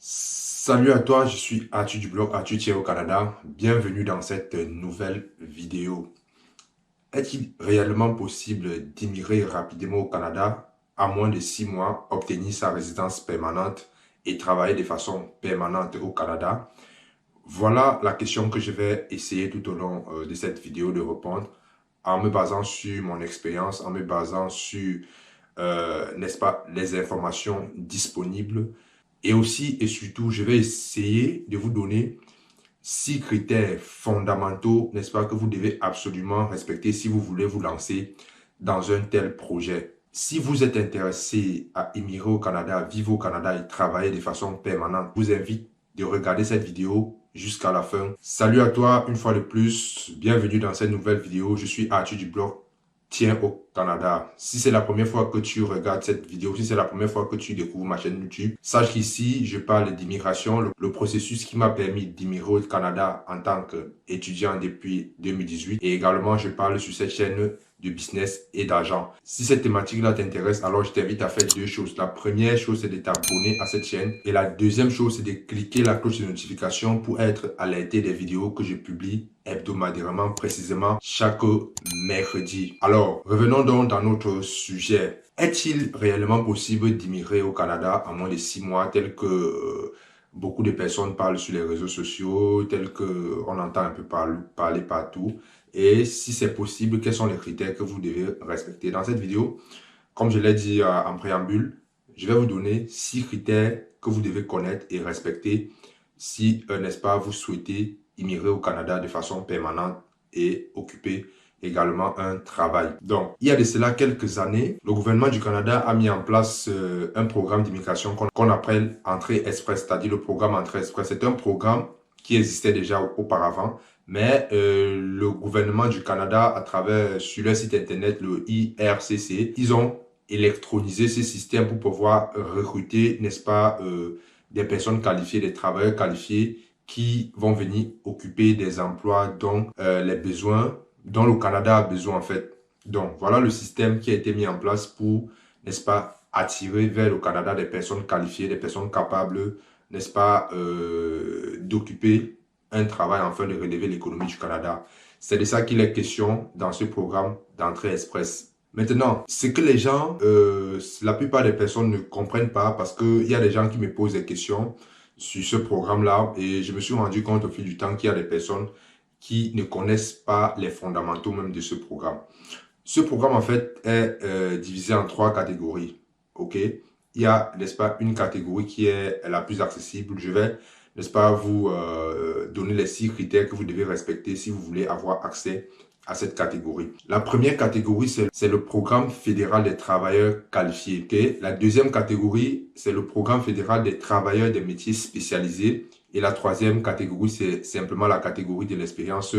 Salut à toi, je suis Arthur du blog Arthur au Canada. Bienvenue dans cette nouvelle vidéo. Est-il réellement possible d'immigrer rapidement au Canada, à moins de 6 mois, obtenir sa résidence permanente et travailler de façon permanente au Canada? Voilà la question que je vais essayer tout au long de cette vidéo de répondre en me basant sur mon expérience, en me basant sur, n'est-ce pas, les informations disponibles. Et aussi et surtout, je vais essayer de vous donner 6 critères fondamentaux, n'est-ce pas, que vous devez absolument respecter si vous voulez vous lancer dans un tel projet. Si vous êtes intéressé à immigrer au Canada, vivre au Canada et travailler de façon permanente, je vous invite de regarder cette vidéo jusqu'à la fin. Salut à toi une fois de plus, bienvenue dans cette nouvelle vidéo. Je suis Arthur du blog Tiens au Canada. Si c'est la première fois que tu regardes cette vidéo, si c'est la première fois que tu découvres ma chaîne YouTube, sache qu'ici, je parle d'immigration, le processus qui m'a permis d'immigrer au Canada en tant qu'étudiant depuis 2018. Et également, je parle sur cette chaîne de business et d'argent. Si cette thématique-là t'intéresse, alors je t'invite à faire 2 choses. La première chose, c'est de t'abonner à cette chaîne. Et la deuxième chose, c'est de cliquer la cloche de notification pour être alerté des vidéos que je publie hebdomadairement, précisément chaque mercredi. Alors, revenons donc dans notre sujet. Est-il réellement possible d'immigrer au Canada à moins de 6 mois, tel que beaucoup de personnes parlent sur les réseaux sociaux, tel que on entend un peu parler partout? Et si c'est possible, quels sont les critères que vous devez respecter? Dans cette vidéo, comme je l'ai dit en préambule, je vais vous donner 6 critères que vous devez connaître et respecter si, n'est-ce pas, vous souhaitez immigrer au Canada de façon permanente et occuper également un travail. Donc, il y a de cela quelques années, le gouvernement du Canada a mis en place un programme d'immigration qu'on appelle Entrée Express, c'est-à-dire le programme Entrée Express. C'est un programme qui existait déjà auparavant, mais le gouvernement du Canada, à travers, sur leur site internet, le IRCC, ils ont électronisé ces systèmes pour pouvoir recruter, n'est-ce pas, des personnes qualifiées, des travailleurs qualifiés qui vont venir occuper des emplois dont les besoins, dont le Canada a besoin en fait. Donc, voilà le système qui a été mis en place pour, n'est-ce pas, attirer vers le Canada des personnes qualifiées, des personnes capables, n'est-ce pas, d'occuper un travail afin de relever l'économie du Canada. C'est de ça qu'il est question dans ce programme d'entrée express. Maintenant, ce que les gens, la plupart des personnes ne comprennent pas parce qu'il y a des gens qui me posent des questions sur ce programme-là et je me suis rendu compte au fil du temps qu'il y a des personnes qui ne connaissent pas les fondamentaux même de ce programme. Ce programme, en fait, est divisé en 3 catégories. OK? Il y a, n'est-ce pas, une catégorie qui est la plus accessible. Je vais, n'est-ce pas, vous donner les 6 critères que vous devez respecter si vous voulez avoir accès à cette catégorie. La première catégorie, c'est le programme fédéral des travailleurs qualifiés. Okay? La deuxième catégorie, c'est le programme fédéral des travailleurs des métiers spécialisés. Et la troisième catégorie, c'est simplement la catégorie de l'expérience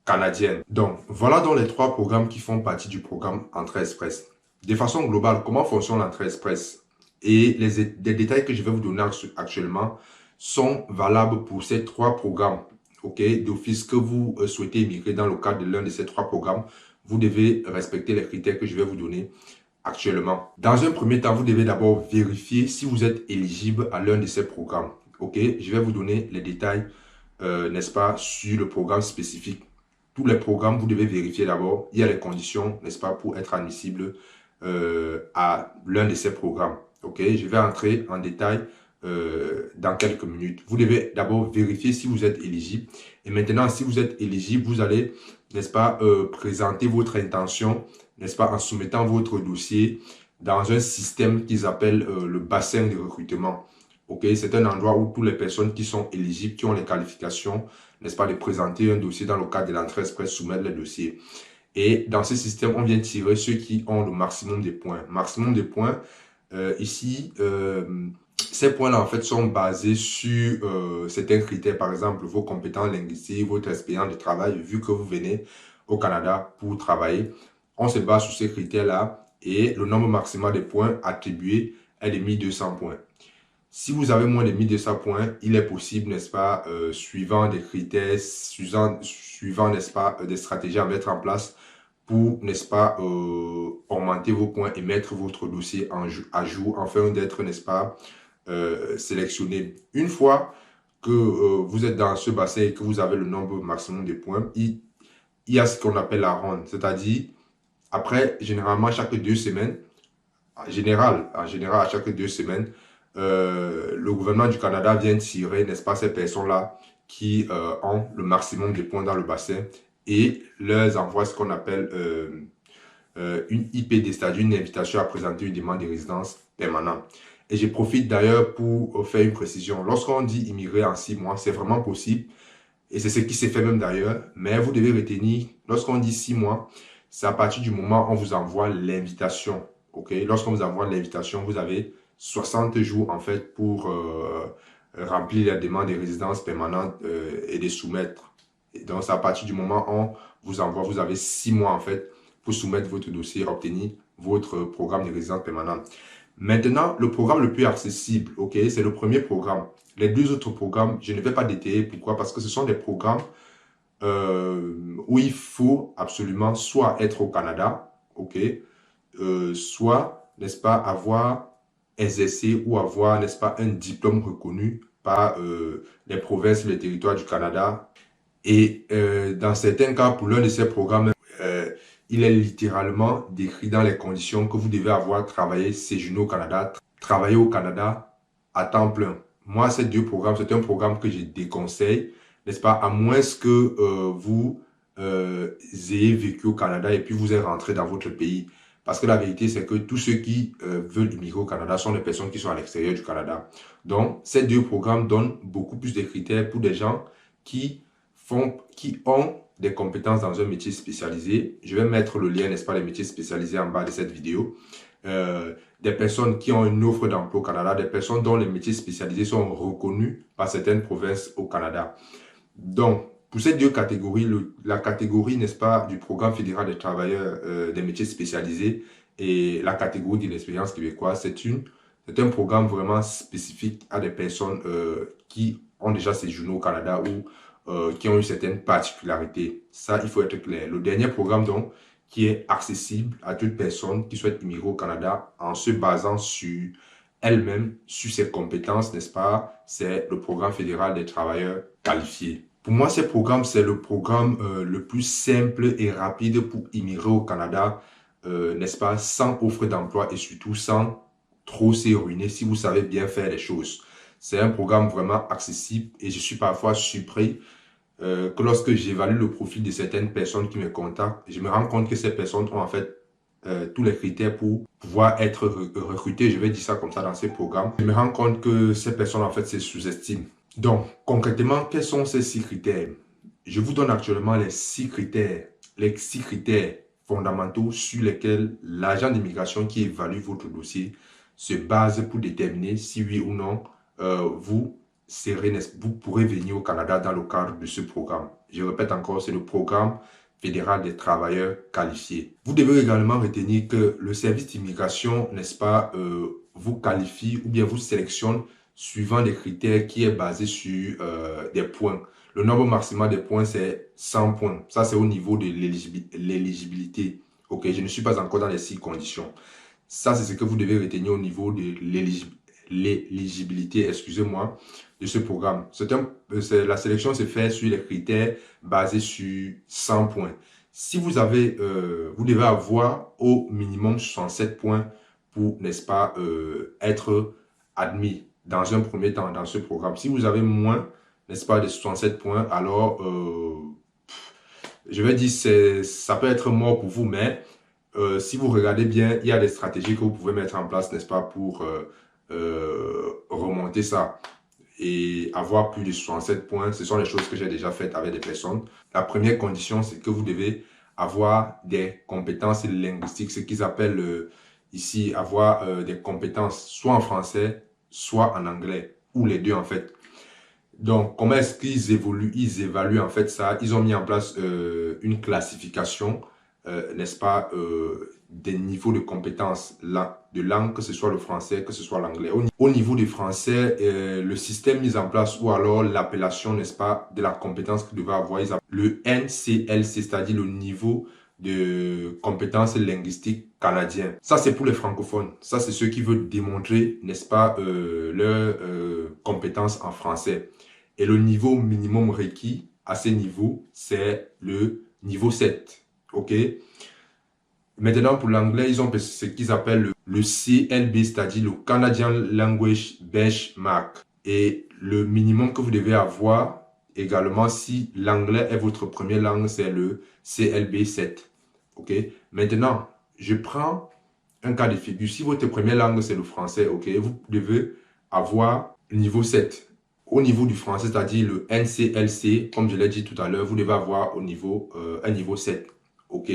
canadienne. Donc, voilà donc les 3 programmes qui font partie du programme Entrée Express. De façon globale, comment fonctionne l'Entrée Express? Et les détails que je vais vous donner actuellement sont valables pour ces 3 programmes. OK, d'office que vous souhaitez immigrer dans le cadre de l'un de ces 3 programmes, vous devez respecter les critères que je vais vous donner actuellement. Dans un premier temps, vous devez d'abord vérifier si vous êtes éligible à l'un de ces programmes. OK, je vais vous donner les détails, n'est-ce pas, sur le programme spécifique. Tous les programmes, vous devez vérifier d'abord. Il y a les conditions, n'est-ce pas, pour être admissible à l'un de ces programmes. OK, je vais entrer en détail dans quelques minutes. Vous devez d'abord vérifier si vous êtes éligible. Et maintenant, si vous êtes éligible, vous allez, n'est-ce pas, présenter votre intention, n'est-ce pas, en soumettant votre dossier dans un système qu'ils appellent le bassin de recrutement. OK, c'est un endroit où toutes les personnes qui sont éligibles, qui ont les qualifications, n'est-ce pas, de présenter un dossier dans le cadre de l'entrée express, soumettre le dossier. Et dans ce système, on vient tirer ceux qui ont le maximum de points. Maximum de points, ici, ces points-là, en fait, sont basés sur certains critères, par exemple, vos compétences linguistiques, votre expérience de travail, vu que vous venez au Canada pour travailler. On se base sur ces critères-là et le nombre maximal de points attribués est de 1200 points. Si vous avez moins de 1200 points, il est possible, n'est-ce pas, suivant des critères, suivant, n'est-ce pas, des stratégies à mettre en place pour, n'est-ce pas, augmenter vos points et mettre votre dossier à jour afin d'être, n'est-ce pas, sélectionné. Une fois que vous êtes dans ce bassin et que vous avez le nombre maximum de points, il y a ce qu'on appelle la ronde. C'est-à-dire, après, généralement, chaque 2 semaines, en général, à chaque 2 semaines, le gouvernement du Canada vient tirer, n'est-ce pas, ces personnes-là qui ont le maximum de points dans le bassin et leur envoie ce qu'on appelle une IPD, c'est-à-dire une invitation à présenter une demande de résidence permanente. Et je profite d'ailleurs pour faire une précision. Lorsqu'on dit immigrer en 6 mois, c'est vraiment possible. Et c'est ce qui s'est fait même d'ailleurs. Mais vous devez retenir, lorsqu'on dit 6 mois, c'est à partir du moment où on vous envoie l'invitation. Okay? Lorsqu'on vous envoie l'invitation, vous avez 60 jours en fait pour remplir la demande de résidence permanente et de soumettre. Et donc, c'est à partir du moment où on vous envoie, vous avez 6 mois en fait pour soumettre votre dossier, obtenir votre programme de résidence permanente. Maintenant, le programme le plus accessible, ok, c'est le premier programme. Les 2 autres programmes, je ne vais pas détailler. Pourquoi? Parce que ce sont des programmes où il faut absolument soit être au Canada, ok, soit, n'est-ce pas, avoir exercé ou avoir, n'est-ce pas, un diplôme reconnu par les provinces et les territoires du Canada. Et dans certains cas, pour l'un de ces programmes, il est littéralement décrit dans les conditions que vous devez avoir travaillé, séjourné au Canada, travailler au Canada à temps plein. Moi, ces 2 programmes, c'est un programme que je déconseille, n'est-ce pas, à moins que vous ayez vécu au Canada et puis vous êtes rentré dans votre pays. Parce que la vérité, c'est que tous ceux qui veulent immigrer au Canada sont des personnes qui sont à l'extérieur du Canada. Donc, ces 2 programmes donnent beaucoup plus de critères pour des gens qui ont des compétences dans un métier spécialisé. Je vais mettre le lien, n'est-ce pas, les métiers spécialisés en bas de cette vidéo. Des personnes qui ont une offre d'emploi au Canada, des personnes dont les métiers spécialisés sont reconnus par certaines provinces au Canada. Donc, pour ces 2 catégories, la catégorie, n'est-ce pas, du programme fédéral des travailleurs des métiers spécialisés et la catégorie de l'expérience québécoise, c'est un programme vraiment spécifique à des personnes qui ont déjà séjourné au Canada ou qui ont une certaine particularité. Ça, il faut être clair. Le dernier programme, donc, qui est accessible à toute personne qui souhaite immigrer au Canada en se basant sur elle-même, sur ses compétences, n'est-ce pas? C'est le programme fédéral des travailleurs qualifiés. Pour moi, ce programme, c'est le programme le plus simple et rapide pour immigrer au Canada, n'est-ce pas? Sans offre d'emploi et surtout sans trop se ruiner si vous savez bien faire les choses. C'est un programme vraiment accessible et je suis parfois surpris que lorsque j'évalue le profil de certaines personnes qui me contactent, je me rends compte que ces personnes ont en fait tous les critères pour pouvoir être recrutées, je vais dire ça comme ça dans ces programmes. Je me rends compte que ces personnes en fait se sous-estiment. Donc, concrètement, quels sont ces 6 critères? Je vous donne actuellement les 6 critères fondamentaux sur lesquels l'agent d'immigration qui évalue votre dossier se base pour déterminer si oui ou non vous pourrez venir au Canada dans le cadre de ce programme. Je répète encore, c'est le programme fédéral des travailleurs qualifiés. Vous devez également retenir que le service d'immigration, n'est-ce pas, vous qualifie ou bien vous sélectionne suivant des critères qui est basé sur des points. Le nombre maximal des points, c'est 100 points. Ça, c'est au niveau de l'éligibilité. Ok, je ne suis pas encore dans les 6 conditions. Ça, c'est ce que vous devez retenir au niveau de l'éligibilité, excusez-moi, de ce programme. La sélection se fait sur les critères basés sur 100 points. Si vous avez, vous devez avoir au minimum 67 points pour, n'est-ce pas, être admis dans un premier temps dans ce programme. Si vous avez moins, n'est-ce pas, de 67 points, alors je vais dire ça peut être mort pour vous, mais si vous regardez bien, il y a des stratégies que vous pouvez mettre en place, n'est-ce pas, pour remonter ça et avoir plus de 67 points. Ce sont les choses que j'ai déjà faites avec des personnes. La première condition, c'est que vous devez avoir des compétences linguistiques, ce qu'ils appellent ici avoir des compétences soit en français, soit en anglais, ou les deux en fait. Donc, comment est-ce qu'ils évaluent en fait ça? Ils ont mis en place une classification, n'est-ce pas, des niveaux de compétences de langue, que ce soit le français, que ce soit l'anglais. Au niveau du français, le système mis en place ou alors l'appellation, n'est-ce pas, de la compétence que vous devez avoir, le NCLC, c'est-à-dire le niveau de compétences linguistiques canadiens. Ça, c'est pour les francophones. Ça, c'est ceux qui veulent démontrer, n'est-ce pas, leurs compétences en français. Et le niveau minimum requis à ce niveau, c'est le niveau 7. OK? Maintenant, pour l'anglais, ils ont ce qu'ils appellent le CLB, c'est-à-dire le Canadian Language Benchmark. Et le minimum que vous devez avoir également, si l'anglais est votre première langue, c'est le CLB 7. OK? Maintenant, je prends un cas de figure. Si votre première langue, c'est le français, OK, vous devez avoir le niveau 7. Au niveau du français, c'est-à-dire le NCLC, comme je l'ai dit tout à l'heure, vous devez avoir un niveau 7. OK?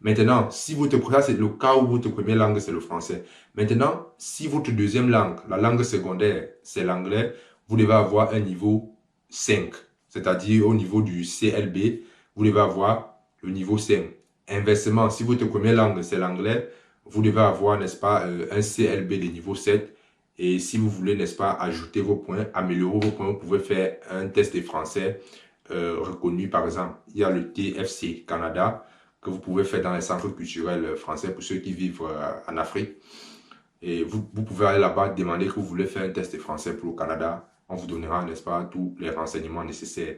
Maintenant, si ça c'est le cas où votre première langue, c'est le français. Maintenant, si votre deuxième langue, la langue secondaire, c'est l'anglais, vous devez avoir un niveau 5. C'est-à-dire au niveau du CLB, vous devez avoir le niveau 5. Inversement, si votre première langue, c'est l'anglais, vous devez avoir, n'est-ce pas, un CLB de niveau 7. Et si vous voulez, n'est-ce pas, ajouter vos points, améliorer vos points, vous pouvez faire un test de français reconnu. Par exemple, il y a le TFC Canada que vous pouvez faire dans les centres culturels français pour ceux qui vivent en Afrique. Et vous pouvez aller là-bas, demander que vous voulez faire un test de français pour le Canada. On vous donnera, n'est-ce pas, tous les renseignements nécessaires.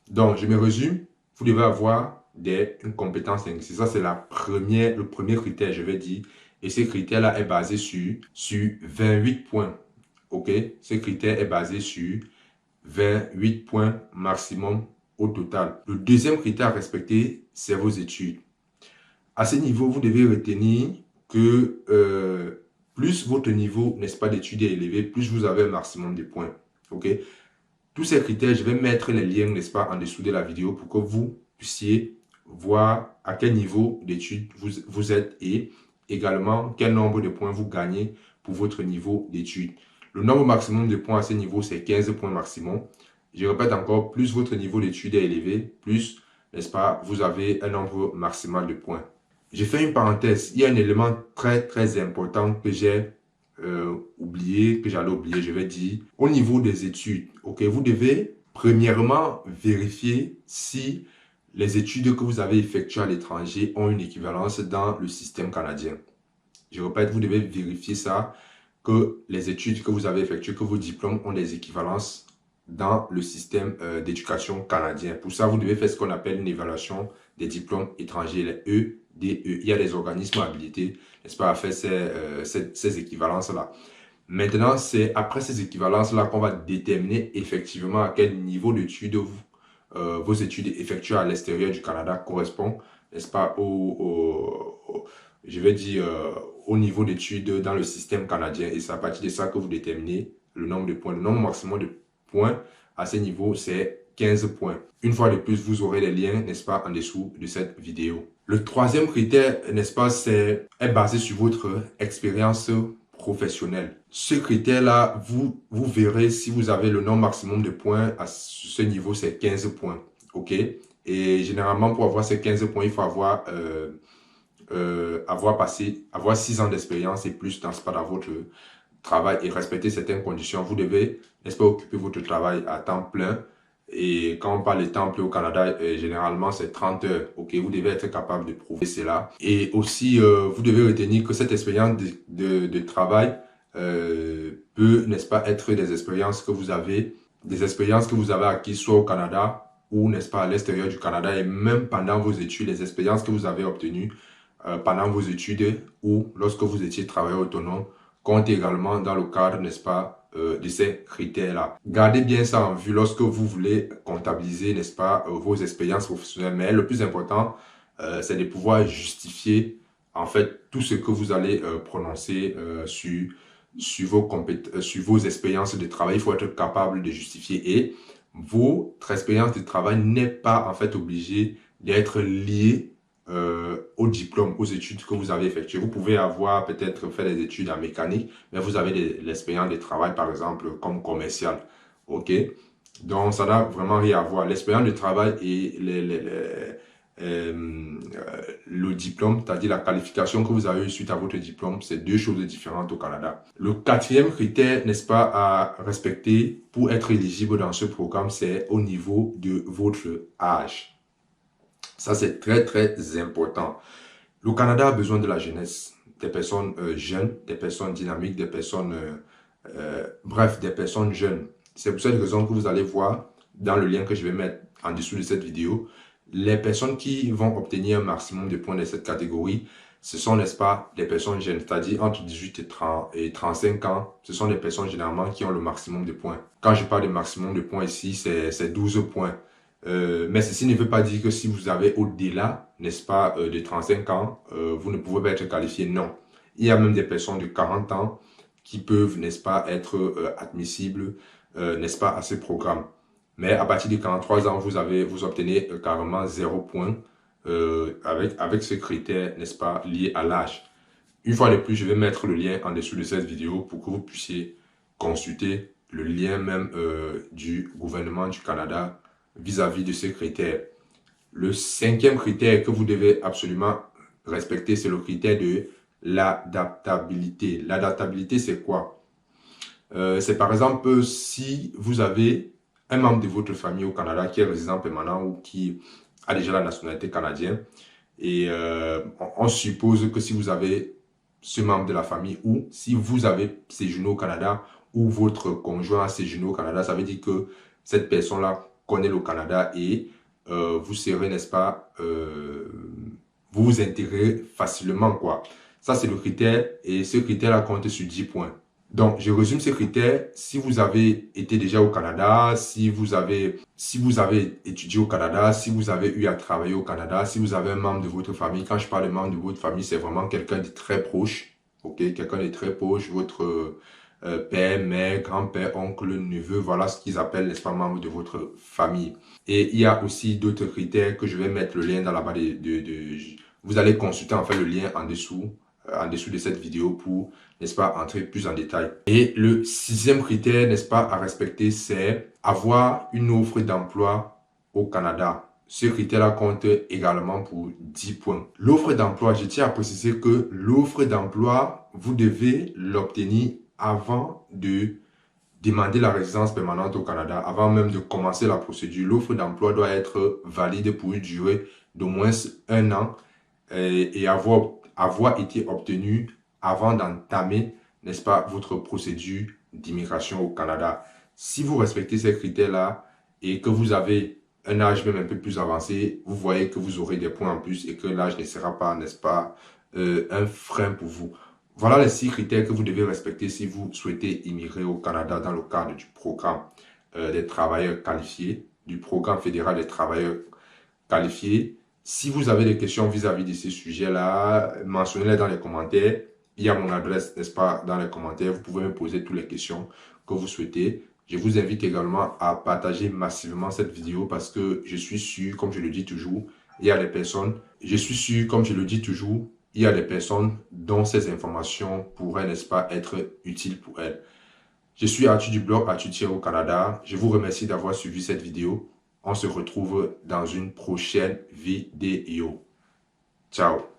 Donc, je me résume. Vous devez avoir une compétence linguistique. Ça, c'est le premier critère, je vais dire. Et ce critère-là est basé sur 28 points. OK? Ce critère est basé sur 28 points maximum au total. Le deuxième critère à respecter, c'est vos études. À ce niveau, vous devez retenir que plus votre niveau, n'est-ce pas, d'études est élevé, plus vous avez un maximum de points. OK? Tous ces critères, je vais mettre les liens, n'est-ce pas, en dessous de la vidéo pour que vous puissiez voir à quel niveau d'études vous êtes et également quel nombre de points vous gagnez pour votre niveau d'études. Le nombre maximum de points à ce niveau, c'est 15 points maximum. Je répète encore, plus votre niveau d'études est élevé, plus, n'est-ce pas, vous avez un nombre maximal de points. J'ai fait une parenthèse. Il y a un élément très, très important que j'ai oublié, que j'allais oublier, je vais dire. Au niveau des études, ok, vous devez premièrement vérifier si les études que vous avez effectuées à l'étranger ont une équivalence dans le système canadien. Je répète, vous devez vérifier ça, que les études que vous avez effectuées, que vos diplômes ont des équivalences dans le système d'éducation canadien. Pour ça, vous devez faire ce qu'on appelle une évaluation des diplômes étrangers, les EDE. Il y a des organismes habilités, n'est-ce pas, à faire ces équivalences-là. Maintenant, c'est après ces équivalences-là qu'on va déterminer effectivement à quel niveau d'études vos études effectuées à l'extérieur du Canada correspondent, n'est-ce pas, je vais dire, au niveau d'études dans le système canadien. Et c'est à partir de ça que vous déterminez le nombre de points. Le nombre maximum de points à ce niveau, c'est 15 points. Une fois de plus, vous aurez les liens, n'est-ce pas, en dessous de cette vidéo. Le troisième critère, n'est-ce pas, est basé sur votre expérience professionnelle. Ce critère-là, vous verrez si vous avez le nombre maximum de points à ce niveau, c'est 15 points. OK? Et généralement, pour avoir ces 15 points, il faut avoir 6 ans d'expérience et plus dans votre travail et respecter certaines conditions. Vous devez, n'est-ce pas, occuper votre travail à temps plein. Et quand on parle de temps plein au Canada, généralement c'est 30 heures. Ok, vous devez être capable de prouver cela. Et aussi, vous devez retenir que cette expérience de travail peut, n'est-ce pas, être des expériences que vous avez acquises soit au Canada ou, n'est-ce pas, à l'extérieur du Canada et même pendant vos études, les expériences que vous avez obtenues pendant vos études ou lorsque vous étiez travailleur autonome compte également dans le cadre, n'est-ce pas, de ces critères-là. Gardez bien ça en vue lorsque vous voulez comptabiliser, n'est-ce pas, vos expériences professionnelles. Mais le plus important, c'est de pouvoir justifier, en fait, tout ce que vous allez prononcer sur vos expériences de travail. Il faut être capable de justifier. Et votre expérience de travail n'est pas, en fait, obligée d'être liée au diplôme, aux études que vous avez effectuées. Vous pouvez avoir peut-être fait des études en mécanique, mais vous avez l'expérience de travail, par exemple, comme commercial. OK? Donc, ça n'a vraiment rien à voir. L'expérience de travail et le diplôme, c'est-à-dire la qualification que vous avez eue suite à votre diplôme, c'est deux choses différentes au Canada. Le quatrième critère, n'est-ce pas, à respecter pour être éligible dans ce programme, c'est au niveau de votre âge. Ça, c'est très, très important. Le Canada a besoin de la jeunesse, des personnes jeunes, des personnes dynamiques, des personnes, bref, des personnes jeunes. C'est pour cette raison que vous allez voir dans le lien que je vais mettre en dessous de cette vidéo, les personnes qui vont obtenir un maximum de points de cette catégorie, ce sont, n'est-ce pas, des personnes jeunes, c'est-à-dire entre 18 et 35 ans. Ce sont des personnes généralement qui ont le maximum de points. Quand je parle de maximum de points ici, c'est 12 points. Mais ceci ne veut pas dire que si vous avez au-delà, n'est-ce pas, de 35 ans, vous ne pouvez pas être qualifié. Non. Il y a même des personnes de 40 ans qui peuvent, n'est-ce pas, être admissibles, n'est-ce pas, à ce programme. Mais à partir de 43 ans, vous obtenez carrément 0 point avec ce critère, n'est-ce pas, lié à l'âge. Une fois de plus, je vais mettre le lien en dessous de cette vidéo pour que vous puissiez consulter le lien même du gouvernement du Canada vis-à-vis de ces critères. Le 5e critère que vous devez absolument respecter, c'est le critère de l'adaptabilité. L'adaptabilité, c'est quoi? C'est par exemple si vous avez un membre de votre famille au Canada qui est résident permanent ou qui a déjà la nationalité canadienne. Et on suppose que si vous avez ce membre de la famille ou si vous avez séjourné au Canada ou votre conjoint a séjourné au Canada, ça veut dire que cette personne-là connaît le Canada et vous serez, n'est-ce pas, vous vous intégrez facilement, quoi. Ça, c'est le critère et ce critère-là compte sur 10 points. Donc, je résume ces critères. Si vous avez été déjà au Canada, si vous avez étudié au Canada, si vous avez eu à travailler au Canada, si vous avez un membre de votre famille, quand je parle de membre de votre famille, c'est vraiment quelqu'un de très proche, ok? Quelqu'un de très proche, votre père, mère, grand-père, oncle, neveu, voilà ce qu'ils appellent, n'est-ce pas, membre de votre famille. Et il y a aussi d'autres critères que je vais mettre le lien dans la barre vous allez consulter en fait le lien en dessous de cette vidéo pour, n'est-ce pas, entrer plus en détail. Et le 6e critère, n'est-ce pas, à respecter, c'est avoir une offre d'emploi au Canada. Ce critère-là compte également pour 10 points. L'offre d'emploi, je tiens à préciser que l'offre d'emploi, vous devez l'obtenir avant de demander la résidence permanente au Canada, avant même de commencer la procédure. L'offre d'emploi doit être valide pour une durée d'au moins 1 an et avoir été obtenu avant d'entamer, n'est-ce pas, votre procédure d'immigration au Canada. Si vous respectez ces critères-là et que vous avez un âge même un peu plus avancé, vous voyez que vous aurez des points en plus et que l'âge ne sera pas, n'est-ce pas, un frein pour vous. Voilà les 6 critères que vous devez respecter si vous souhaitez immigrer au Canada dans le cadre du programme des travailleurs qualifiés, du programme fédéral des travailleurs qualifiés. Si vous avez des questions vis-à-vis de ces sujets-là, mentionnez-les dans les commentaires. Il y a mon adresse, n'est-ce pas, dans les commentaires. Vous pouvez me poser toutes les questions que vous souhaitez. Je vous invite également à partager massivement cette vidéo parce que je suis sûr, comme je le dis toujours, il y a des personnes, il y a des personnes dont ces informations pourraient, n'est-ce pas, être utiles pour elles. Je suis Arthur du blog Arthur au Canada. Je vous remercie d'avoir suivi cette vidéo. On se retrouve dans une prochaine vidéo. Ciao.